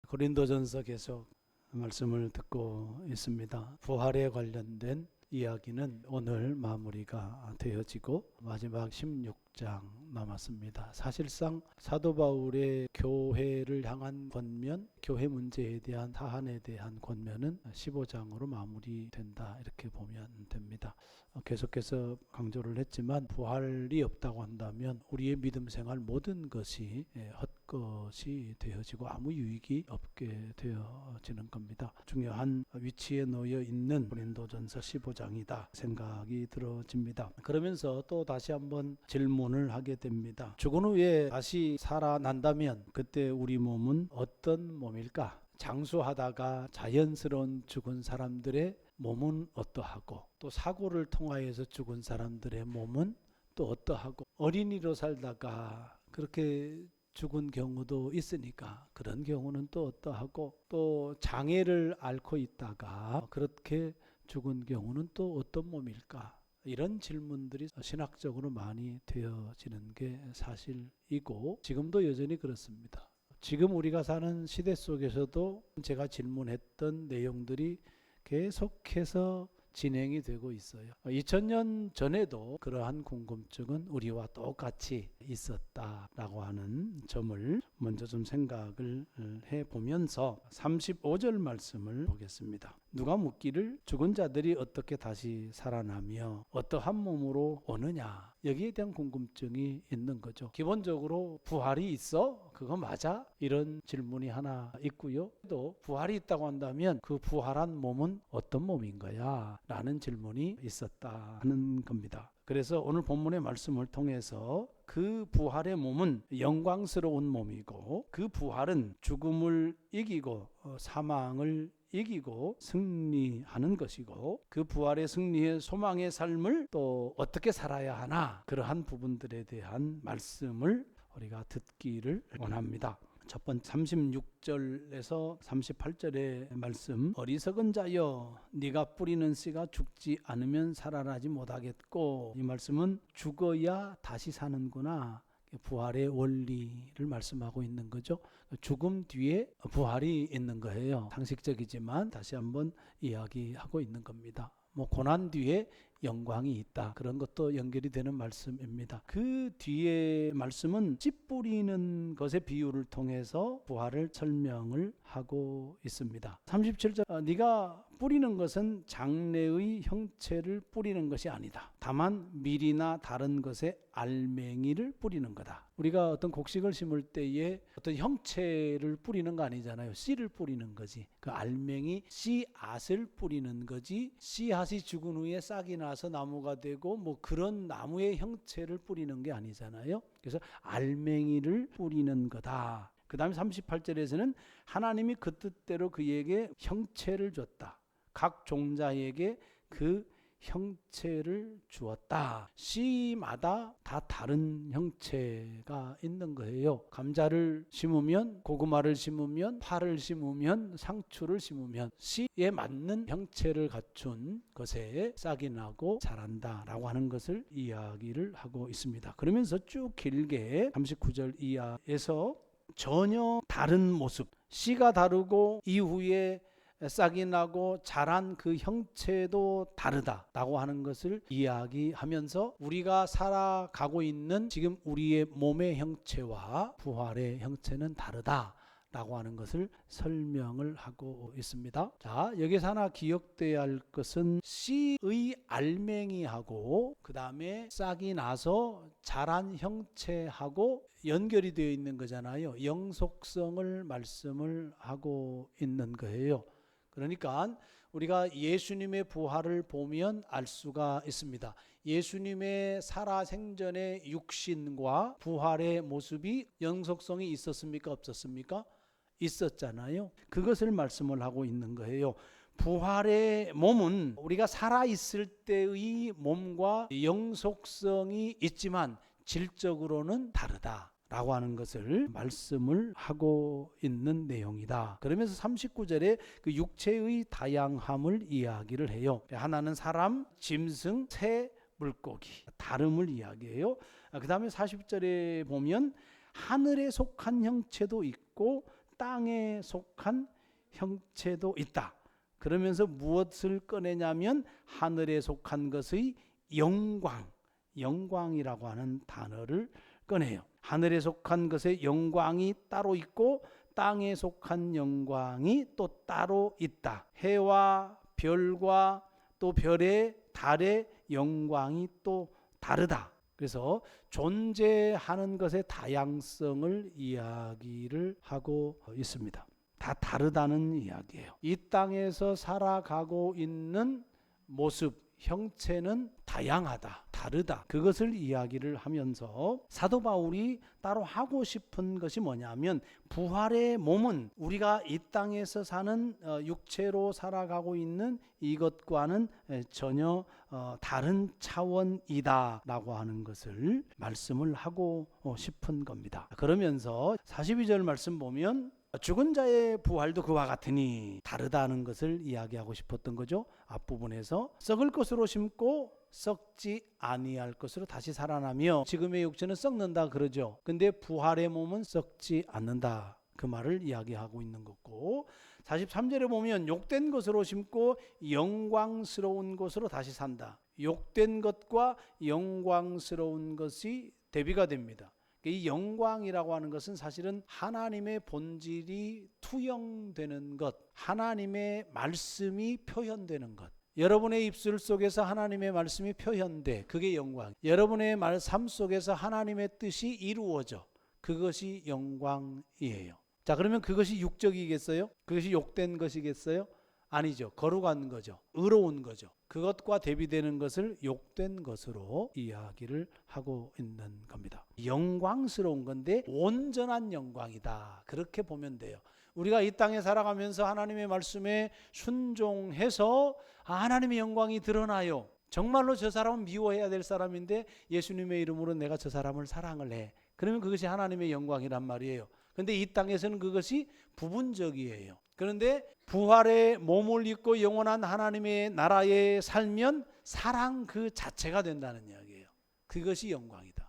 고린도전서 계속 말씀을 듣고 있습니다. 부활에 관련된 이야기는 오늘 마무리가 되어지고 마지막 16장 남았습니다. 사실상 사도 바울의 교회를 향한 권면, 교회 문제에 대한 사안에 대한 권면은 15장으로 마무리된다, 이렇게 보면 됩니다. 계속해서 강조를 했지만 부활이 없다고 한다면 우리의 믿음 생활 모든 것이 헛것이 되어지고 아무 유익이 없게 되어지는 겁니다. 중요한 위치에 놓여 있는 고린도전서 15장이다 생각이 들어집니다. 그러면서 또 다시 한번 질문을 하게 됩니다. 죽은 후에 다시 살아난다면 그때 우리 몸은 어떤 몸일까? 장수하다가 자연스러운 죽은 사람들의 몸은 어떠하고, 또 사고를 통하여서 죽은 사람들의 몸은 또 어떠하고, 어린이로 살다가 그렇게 죽은 경우도 있으니까 그런 경우는 또 어떠하고, 또 장애를 앓고 있다가 그렇게 죽은 경우는 또 어떤 몸일까? 이런 질문들이 신학적으로 많이 되어지는 게 사실이고 지금도 여전히 그렇습니다. 지금 우리가 사는 시대 속에서도 제가 질문했던 내용들이 계속해서 진행이 되고 있어요. 2000년 전에도 그러한 궁금증은 우리와 똑같이 있었다라고 하는 점을 먼저 좀 생각을 해보면서 35절 말씀을 보겠습니다. 누가 묻기를 죽은 자들이 어떻게 다시 살아나며 어떠한 몸으로 오느냐, 여기에 대한 궁금증이 있는 거죠. 기본적으로 부활이 있어? 그거 맞아? 이런 질문이 하나 있고요. 또 부활이 있다고 한다면 그 부활한 몸은 어떤 몸인 거야? 라는 질문이 있었다 하는 겁니다. 그래서 오늘 본문의 말씀을 통해서 그 부활의 몸은 영광스러운 몸이고, 그 부활은 죽음을 이기고 사망을 이기고 승리하는 것이고, 그 부활의 승리의 소망의 삶을 또 어떻게 살아야 하나, 그러한 부분들에 대한 말씀을 우리가 듣기를 원합니다. 첫 번째 36절에서 38절의 말씀, 어리석은 자여 네가 뿌리는 씨가 죽지 않으면 살아나지 못하겠고, 이 말씀은 죽어야 다시 사는구나, 부활의 원리를 말씀하고 있는 거죠. 죽음 뒤에 부활이 있는 거예요. 상식적이지만 다시 한번 이야기하고 있는 겁니다. 고난 뒤에 영광이 있다, 그런 것도 연결이 되는 말씀입니다. 그 뒤에 말씀은 씨 뿌리는 것의 비유를 통해서 부활을 설명을 하고 있습니다. 37절, 네가 뿌리는 것은 장래의 형체를 뿌리는 것이 아니다. 다만 밀이나 다른 것의 알맹이를 뿌리는 거다. 우리가 어떤 곡식을 심을 때에 어떤 형체를 뿌리는 거 아니잖아요. 씨를 뿌리는 거지. 그 알맹이 씨앗을 뿌리는 거지, 씨앗이 죽은 후에 싹이 나서 나무가 되고 그런 나무의 형체를 뿌리는 게 아니잖아요. 그래서 알맹이를 뿌리는 거다. 그 다음에 38절에서는 하나님이 그 뜻대로 그에게 형체를 줬다. 각 종자에게 그 형체를 주었다. 씨마다 다 다른 형체가 있는 거예요. 감자를 심으면, 고구마를 심으면, 파를 심으면, 상추를 심으면 씨에 맞는 형체를 갖춘 것에 싹이 나고 자란다라고 하는 것을 이야기를 하고 있습니다. 그러면서 쭉 길게 39절 이하에서 전혀 다른 모습, 씨가 다르고 이후에 싹이 나고 자란 그 형체도 다르다라고 하는 것을 이야기하면서 우리가 살아가고 있는 지금 우리의 몸의 형체와 부활의 형체는 다르다라고 하는 것을 설명을 하고 있습니다. 자, 여기서 하나 기억돼야 할 것은 씨의 알맹이하고 그 다음에 싹이 나서 자란 형체하고 연결이 되어 있는 거잖아요. 영속성을 말씀을 하고 있는 거예요. 그러니까 우리가 예수님의 부활을 보면 알 수가 있습니다. 예수님의 살아생전의 육신과 부활의 모습이 영속성이 있었습니까? 없었습니까? 있었잖아요. 그것을 말씀을 하고 있는 거예요. 부활의 몸은 우리가 살아있을 때의 몸과 영속성이 있지만 질적으로는 다르다 라고 하는 것을 말씀을 하고 있는 내용이다. 그러면서 39절에 그 육체의 다양함을 이야기를 해요. 하나는 사람, 짐승, 새, 물고기, 다름을 이야기해요. 그 다음에 40절에 보면 하늘에 속한 형체도 있고 땅에 속한 형체도 있다. 그러면서 무엇을 꺼내냐면 하늘에 속한 것의 영광이라고 하는 단어를 꺼내요. 하늘에 속한 것의 영광이 따로 있고 땅에 속한 영광이 또 따로 있다. 해와 별과 또 별의 달의 영광이 또 다르다. 그래서 존재하는 것의 다양성을 이야기를 하고 있습니다. 다 다르다는 이야기예요. 이 땅에서 살아가고 있는 모습, 형체는 다양하다, 다르다. 그것을 이야기를 하면서 사도 바울이 따로 하고 싶은 것이 뭐냐면 부활의 몸은 우리가 이 땅에서 사는 육체로 살아가고 있는 이것과는 전혀 다른 차원이다 라고 하는 것을 말씀을 하고 싶은 겁니다. 그러면서 42절 말씀 보면 죽은 자의 부활도 그와 같으니 다르다는 것을 이야기하고 싶었던 거죠. 앞부분에서 썩을 것으로 심고 썩지 아니할 것으로 다시 살아나며 지금의 육체는 썩는다 그러죠. 근데 부활의 몸은 썩지 않는다. 그 말을 이야기하고 있는 거고 43절에 보면 욕된 것으로 심고 영광스러운 것으로 다시 산다. 욕된 것과 영광스러운 것이 대비가 됩니다. 이 영광이라고 하는 것은 사실은 하나님의 본질이 투영되는 것, 하나님의 말씀이 표현되는 것. 여러분의 입술 속에서 하나님의 말씀이 표현돼. 그게 영광. 여러분의 삶 속에서 하나님의 뜻이 이루어져. 그것이 영광이에요. 자, 그러면 그것이 육적이겠어요? 그것이 욕된 것이겠어요? 아니죠. 거룩한 거죠. 의로운 거죠. 그것과 대비되는 것을 욕된 것으로 이야기를 하고 있는 겁니다. 영광스러운 건데 온전한 영광이다. 그렇게 보면 돼요. 우리가 이 땅에 살아가면서 하나님의 말씀에 순종해서 하나님의 영광이 드러나요. 정말로 저 사람은 미워해야 될 사람인데 예수님의 이름으로 내가 저 사람을 사랑을 해. 그러면 그것이 하나님의 영광이란 말이에요. 그런데 이 땅에서는 그것이 부분적이에요. 그런데 부활의 몸을 입고 영원한 하나님의 나라에 살면 사랑 그 자체가 된다는 이야기예요. 그것이 영광이다.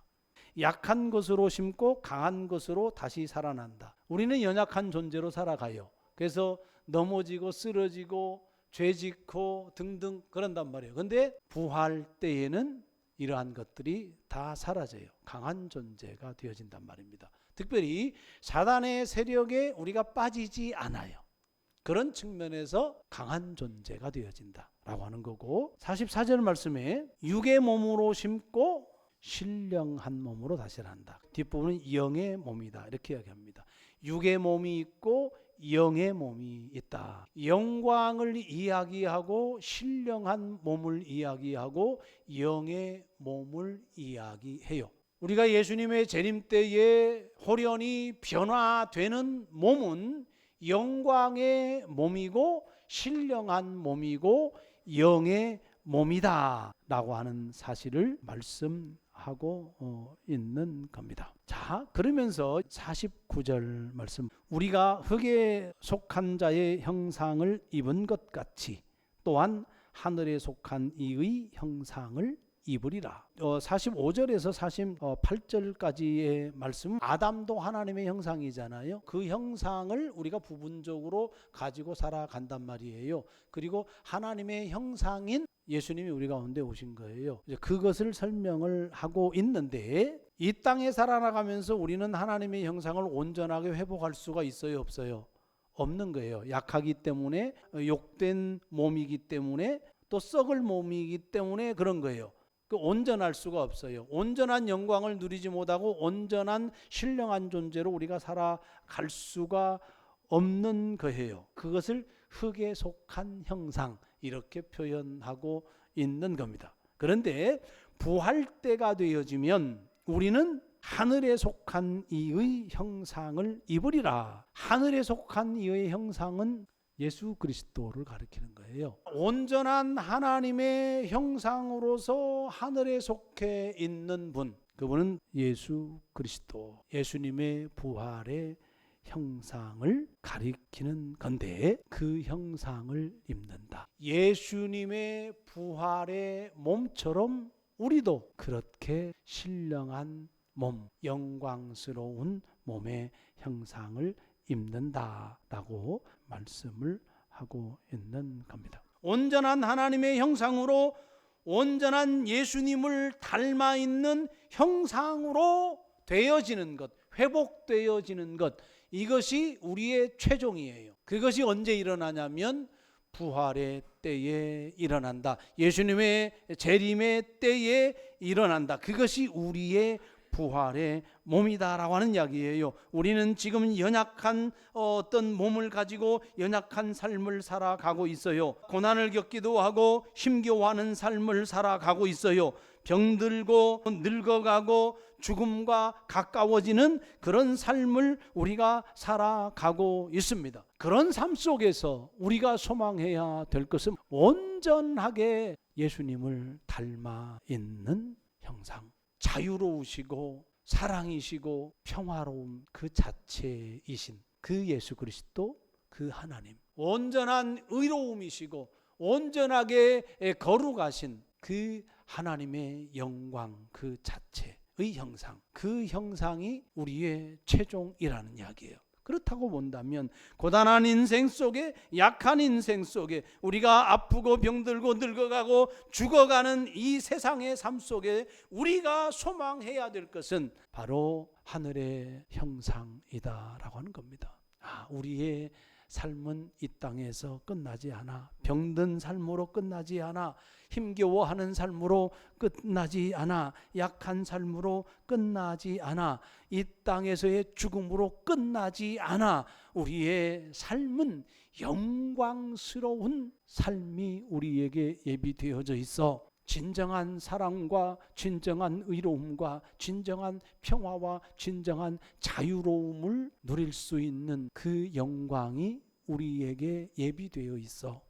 약한 것으로 심고 강한 것으로 다시 살아난다. 우리는 연약한 존재로 살아가요. 그래서 넘어지고 쓰러지고 죄짓고 등등 그런단 말이에요. 그런데 부활 때에는 이러한 것들이 다 사라져요. 강한 존재가 되어진단 말입니다. 특별히 사단의 세력에 우리가 빠지지 않아요. 그런 측면에서 강한 존재가 되어진다라고 하는 거고 44절 말씀에 육의 몸으로 심고 신령한 몸으로 다시 난다. 뒷부분은 영의 몸이다 이렇게 이야기합니다. 육의 몸이 있고 영의 몸이 있다. 영광을 이야기하고 신령한 몸을 이야기하고 영의 몸을 이야기해요. 우리가 예수님의 재림 때에 홀연히 변화되는 몸은 영광의 몸이고 신령한 몸이고 영의 몸이다 라고 하는 사실을 말씀하고 있는 겁니다. 자, 그러면서 49절 말씀, 우리가 흙에 속한 자의 형상을 입은 것 같이 또한 하늘에 속한 이의 형상을 입으리라. 45절에서 48절까지의 말씀은 아담도 하나님의 형상이잖아요. 그 형상을 우리가 부분적으로 가지고 살아간단 말이에요. 그리고 하나님의 형상인 예수님이 우리 가운데 오신 거예요. 이제 그것을 설명을 하고 있는데 이 땅에 살아나가면서 우리는 하나님의 형상을 온전하게 회복할 수가 있어요, 없어요? 없는 거예요. 약하기 때문에, 욕된 몸이기 때문에, 또 썩을 몸이기 때문에 그런 거예요. 온전할 수가 없어요. 온전한 영광을 누리지 못하고 온전한 신령한 존재로 우리가 살아갈 수가 없는 거예요. 그것을 흙에 속한 형상 이렇게 표현하고 있는 겁니다. 그런데 부활 때가 되어지면 우리는 하늘에 속한 이의 형상을 입으리라. 하늘에 속한 이의 형상은 예수 그리스도를 가리키는 거예요. 온전한 하나님의 형상으로서 하늘에 속해 있는 분, 그분은 예수 그리스도, 예수님의 부활의 형상을 가리키는 건데 그 형상을 입는다. 예수님의 부활의 몸처럼 우리도 그렇게 신령한 몸, 영광스러운 몸의 형상을 입는다라고 말씀을 하고 있는 겁니다. 온전한 하나님의 형상으로 온전한 예수님을 닮아 있는 형상으로 되어지는 것, 회복되어지는 것, 이것이 우리의 최종이에요. 그것이 언제 일어나냐면 부활의 때에 일어난다. 예수님의 재림의 때에 일어난다. 그것이 우리의 부활의 몸이다라고 하는 이야기예요. 우리는 지금 연약한 어떤 몸을 가지고 연약한 삶을 살아가고 있어요. 고난을 겪기도 하고 힘겨워하는 삶을 살아가고 있어요. 병들고 늙어가고 죽음과 가까워지는 그런 삶을 우리가 살아가고 있습니다. 그런 삶 속에서 우리가 소망해야 될 것은 온전하게 예수님을 닮아 있는 형상, 자유로우시고 사랑이시고 평화로움 그 자체이신 그 예수 그리스도, 그 하나님, 온전한 의로움이시고 온전하게 거룩하신 그 하나님의 영광 그 자체의 형상, 그 형상이 우리의 최종이라는 이야기예요. 그렇다고 본다면 고단한 인생 속에, 약한 인생 속에, 우리가 아프고 병들고 늙어가고 죽어가는 이 세상의 삶 속에 우리가 소망해야 될 것은 바로 하늘의 형상이다라고 하는 겁니다. 우리의 삶은 이 땅에서 끝나지 않아. 병든 삶으로 끝나지 않아. 힘겨워하는 삶으로 끝나지 않아. 약한 삶으로 끝나지 않아. 이 땅에서의 죽음으로 끝나지 않아. 우리의 삶은 영광스러운 삶이 우리에게 예비되어져 있어. 진정한 사랑과 진정한 의로움과 진정한 평화와 진정한 자유로움을 누릴 수 있는 그 영광이 우리에게 예비되어 있어.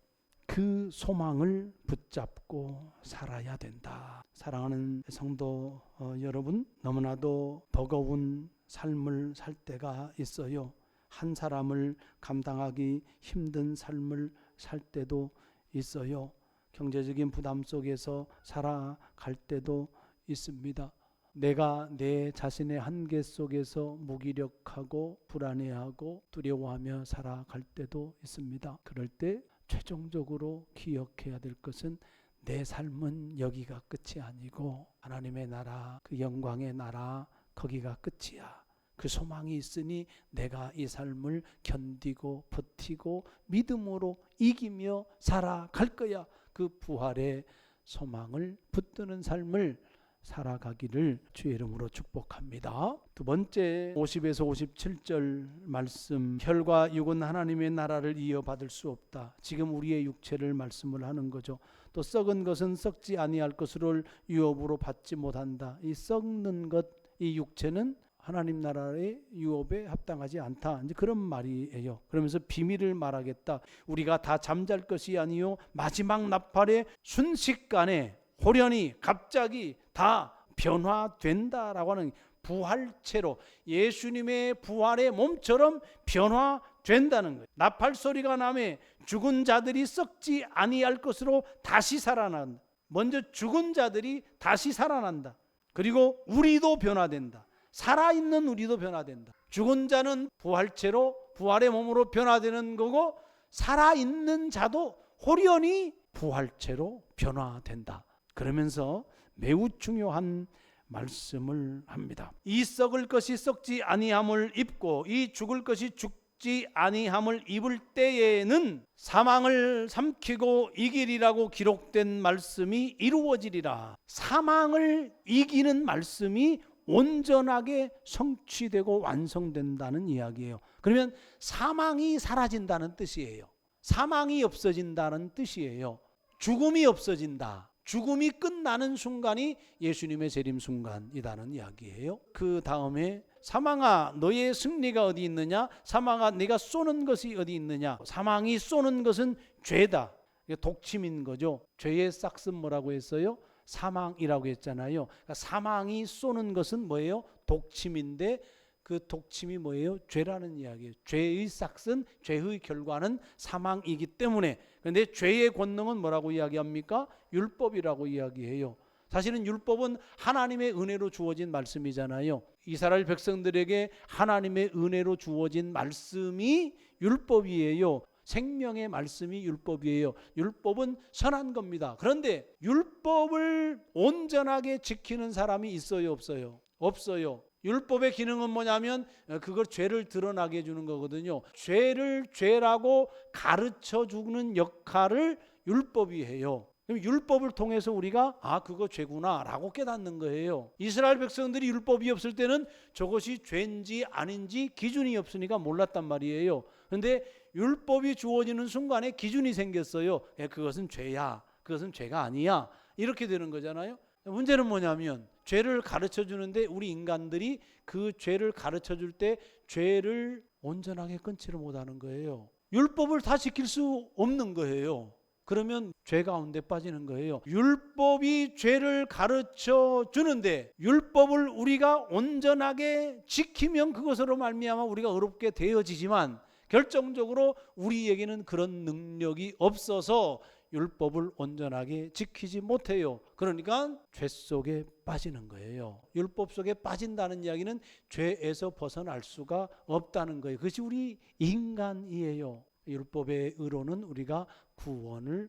그 소망을 붙잡고 살아야 된다. 사랑하는 성도 여러분, 너무나도 버거운 삶을 살 때가 있어요. 한 사람을 감당하기 힘든 삶을 살 때도 있어요. 경제적인 부담 속에서 살아갈 때도 있습니다. 내가 내 자신의 한계 속에서 무기력하고 불안해하고 두려워하며 살아갈 때도 있습니다. 그럴 때 최종적으로 기억해야 될 것은 내 삶은 여기가 끝이 아니고 하나님의 나라, 그 영광의 나라, 거기가 끝이야. 그 소망이 있으니 내가 이 삶을 견디고 버티고 믿음으로 이기며 살아갈 거야. 그 부활의 소망을 붙드는 삶을 살아가기를 주의 이름으로 축복합니다. 두 번째 50에서 57절 말씀, 혈과 육은 하나님의 나라를 이어받을 수 없다. 지금 우리의 육체를 말씀을 하는 거죠. 또 썩은 것은 썩지 아니할 것을 유업으로 받지 못한다. 이 썩는 것, 이 육체는 하나님 나라의 유업에 합당하지 않다. 이제 그런 말이에요. 그러면서 비밀을 말하겠다. 우리가 다 잠잘 것이 아니요 마지막 나팔의 순식간에 호련히 갑자기 다 변화된다라고 하는 부활체로 예수님의 부활의 몸처럼 변화된다는 거예요. 나팔 소리가 나매 죽은 자들이 썩지 아니할 것으로 다시 살아난다. 먼저 죽은 자들이 다시 살아난다. 그리고 우리도 변화된다. 살아있는 우리도 변화된다. 죽은 자는 부활체로 부활의 몸으로 변화되는 거고 살아있는 자도 호련히 부활체로 변화된다. 그러면서 매우 중요한 말씀을 합니다. 이 썩을 것이 썩지 아니함을 입고 이 죽을 것이 죽지 아니함을 입을 때에는 사망을 삼키고 이기리라고 기록된 말씀이 이루어지리라. 사망을 이기는 말씀이 온전하게 성취되고 완성된다는 이야기예요. 그러면 사망이 사라진다는 뜻이에요. 사망이 없어진다는 뜻이에요. 죽음이 없어진다. 죽음이 끝나는 순간이 예수님의 재림 순간이라는 이야기예요. 그 다음에 사망아 너의 승리가 어디 있느냐? 사망아 네가 쏘는 것이 어디 있느냐? 사망이 쏘는 것은 죄다. 독침인 거죠. 죄의 싹은 뭐라고 했어요? 사망이라고 했잖아요. 그러니까 사망이 쏘는 것은 뭐예요? 독침인데 그 독침이 뭐예요? 죄라는 이야기예요. 죄의 싹은, 죄의 결과는 사망이기 때문에. 그런데 죄의 권능은 뭐라고 이야기합니까? 율법이라고 이야기해요. 사실은 율법은 하나님의 은혜로 주어진 말씀이잖아요. 이스라엘 백성들에게 하나님의 은혜로 주어진 말씀이 율법이에요. 생명의 말씀이 율법이에요. 율법은 선한 겁니다. 그런데 율법을 온전하게 지키는 사람이 있어요, 없어요? 없어요. 율법의 기능은 뭐냐면 그걸 죄를 드러나게 해주는 거거든요. 죄를 죄라고 가르쳐 주는 역할을 율법이 해요. 그럼 율법을 통해서 우리가 그거 죄구나 라고 깨닫는 거예요. 이스라엘 백성들이 율법이 없을 때는 저것이 죄인지 아닌지 기준이 없으니까 몰랐단 말이에요. 그런데 율법이 주어지는 순간에 기준이 생겼어요. 그것은 죄야, 그것은 죄가 아니야, 이렇게 되는 거잖아요. 문제는 뭐냐면 죄를 가르쳐 주는데 우리 인간들이 그 죄를 가르쳐 줄 때 죄를 온전하게 끊지를 못하는 거예요. 율법을 다 지킬 수 없는 거예요. 그러면 죄 가운데 빠지는 거예요. 율법이 죄를 가르쳐 주는데 율법을 우리가 온전하게 지키면 그것으로 말미암아 우리가 의롭게 되어지지만 결정적으로 우리에게는 그런 능력이 없어서 율법을 온전하게 지키지 못해요. 그러니까 죄 속에 빠지는 거예요. 율법 속에 빠진다는 이야기는 죄에서 벗어날 수가 없다는 거예요. 그것이 우리 인간이에요. 율법의 의로는 우리가 구원을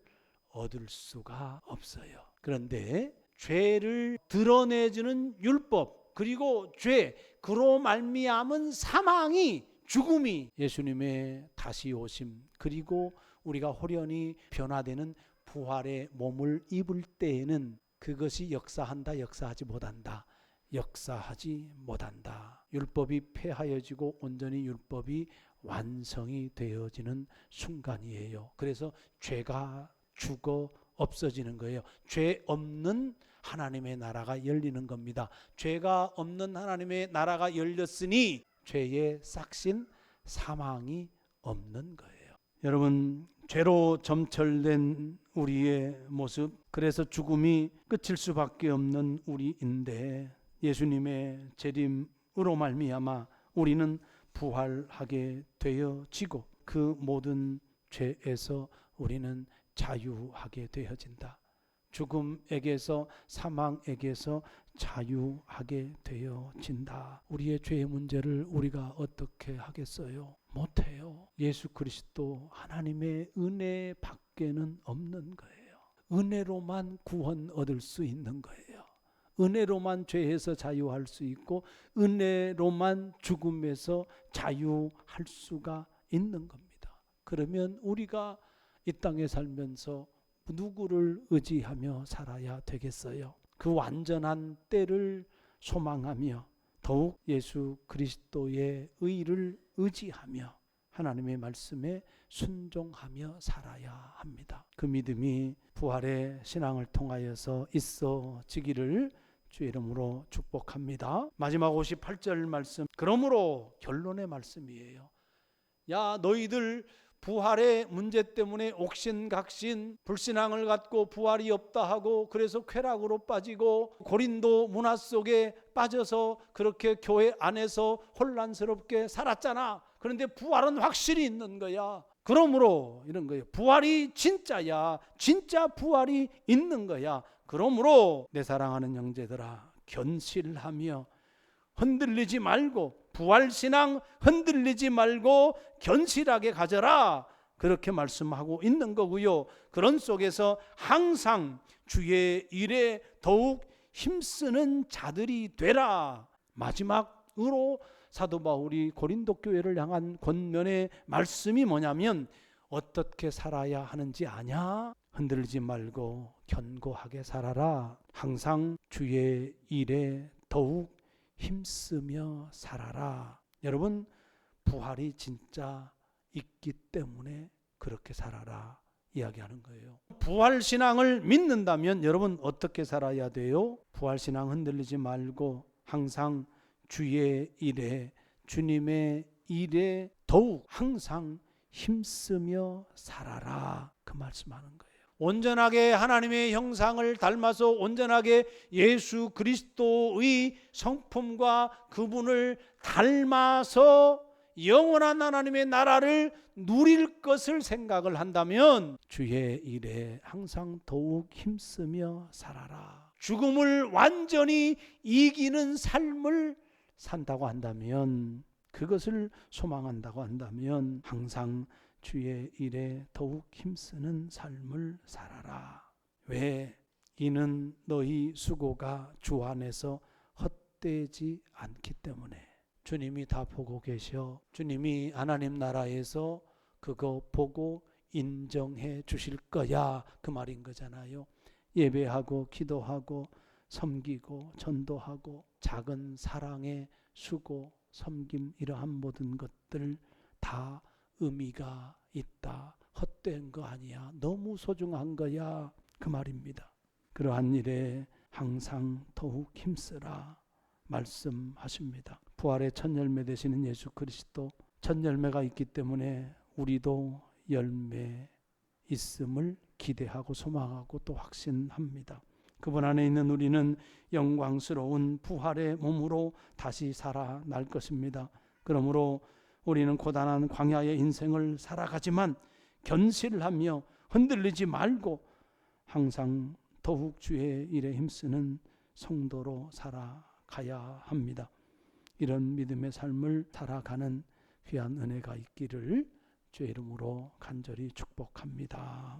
얻을 수가 없어요. 그런데 죄를 드러내주는 율법, 그리고 죄, 그로 말미암은 사망이, 죽음이, 예수님의 다시 오심, 그리고 우리가 호련히 변화되는 부활의 몸을 입을 때에는 그것이 역사한다, 역사하지 못한다, 역사하지 못한다. 율법이 폐하여지고 온전히 율법이 완성이 되어지는 순간이에요. 그래서 죄가 죽어 없어지는 거예요. 죄 없는 하나님의 나라가 열리는 겁니다. 죄가 없는 하나님의 나라가 열렸으니 죄의 싹신 사망이 없는 거예요. 여러분, 죄로 점철된 우리의 모습, 그래서 죽음이 끝일 수밖에 없는 우리인데 예수님의 재림으로 말미암아 우리는 부활하게 되어지고 그 모든 죄에서 우리는 자유하게 되어진다. 죽음에게서, 사망에게서 자유하게 되어진다. 우리의 죄의 문제를 우리가 어떻게 하겠어요? 못해요. 예수 그리스도 하나님의 은혜 밖에는 없는 거예요. 은혜로만 구원 얻을 수 있는 거예요. 은혜로만 죄에서 자유할 수 있고 은혜로만 죽음에서 자유할 수가 있는 겁니다. 그러면 우리가 이 땅에 살면서 누구를 의지하며 살아야 되겠어요? 그 완전한 때를 소망하며 더욱 예수 그리스도의 의를 의지하며 하나님의 말씀에 순종하며 살아야 합니다. 그 믿음이 부활의 신앙을 통하여서 있어지기를 주의 이름으로 축복합니다. 마지막 58절 말씀, 그러므로 결론의 말씀이에요. 야, 너희들 부활의 문제 때문에 옥신각신 불신앙을 갖고 부활이 없다 하고 그래서 쾌락으로 빠지고 고린도 문화 속에 빠져서 그렇게 교회 안에서 혼란스럽게 살았잖아. 그런데 부활은 확실히 있는 거야. 그러므로 이런 거예요. 부활이 진짜야. 진짜 부활이 있는 거야. 그러므로 내 사랑하는 형제들아, 견실하며 흔들리지 말고, 부활신앙 흔들리지 말고 견실하게 가져라, 그렇게 말씀하고 있는 거고요. 그런 속에서 항상 주의 일에 더욱 힘쓰는 자들이 되라. 마지막으로 사도 바울이 고린도 교회를 향한 권면의 말씀이 뭐냐면 어떻게 살아야 하는지 아냐? 흔들리지 말고 견고하게 살아라. 항상 주의 일에 더욱 힘쓰며 살아라. 여러분, 부활이 진짜 있기 때문에 그렇게 살아라 이야기하는 거예요. 부활신앙을 믿는다면 여러분 어떻게 살아야 돼요? 부활신앙 흔들리지 말고 항상 주의 일에, 주님의 일에 더욱 항상 힘쓰며 살아라, 그 말씀하는 거예요. 온전하게 하나님의 형상을 닮아서 온전하게 예수 그리스도의 성품과 그분을 닮아서 영원한 하나님의 나라를 누릴 것을 생각을 한다면 주의 일에 항상 더욱 힘쓰며 살아라. 죽음을 완전히 이기는 삶을 산다고 한다면, 그것을 소망한다고 한다면 항상 주의 일에 더욱 힘쓰는 삶을 살아라. 왜? 이는 너희 수고가 주 안에서 헛되지 않기 때문에. 주님이 다 보고 계셔. 주님이 하나님 나라에서 그거 보고 인정해 주실 거야, 그 말인 거잖아요. 예배하고 기도하고 섬기고 전도하고 작은 사랑의 수고, 섬김, 이러한 모든 것들 다 의미가 있다. 헛된 거 아니야. 너무 소중한 거야, 그 말입니다. 그러한 일에 항상 더욱 힘쓰라 말씀하십니다. 부활의 첫 열매 되시는 예수 그리스도, 첫 열매가 있기 때문에 우리도 열매 있음을 기대하고 소망하고 또 확신합니다. 그분 안에 있는 우리는 영광스러운 부활의 몸으로 다시 살아날 것입니다. 그러므로 우리는 고단한 광야의 인생을 살아가지만 견실을 하며 흔들리지 말고 항상 더욱 주의 일에 힘쓰는 성도로 살아가야 합니다. 이런 믿음의 삶을 살아가는 귀한 은혜가 있기를 주의 이름으로 간절히 축복합니다.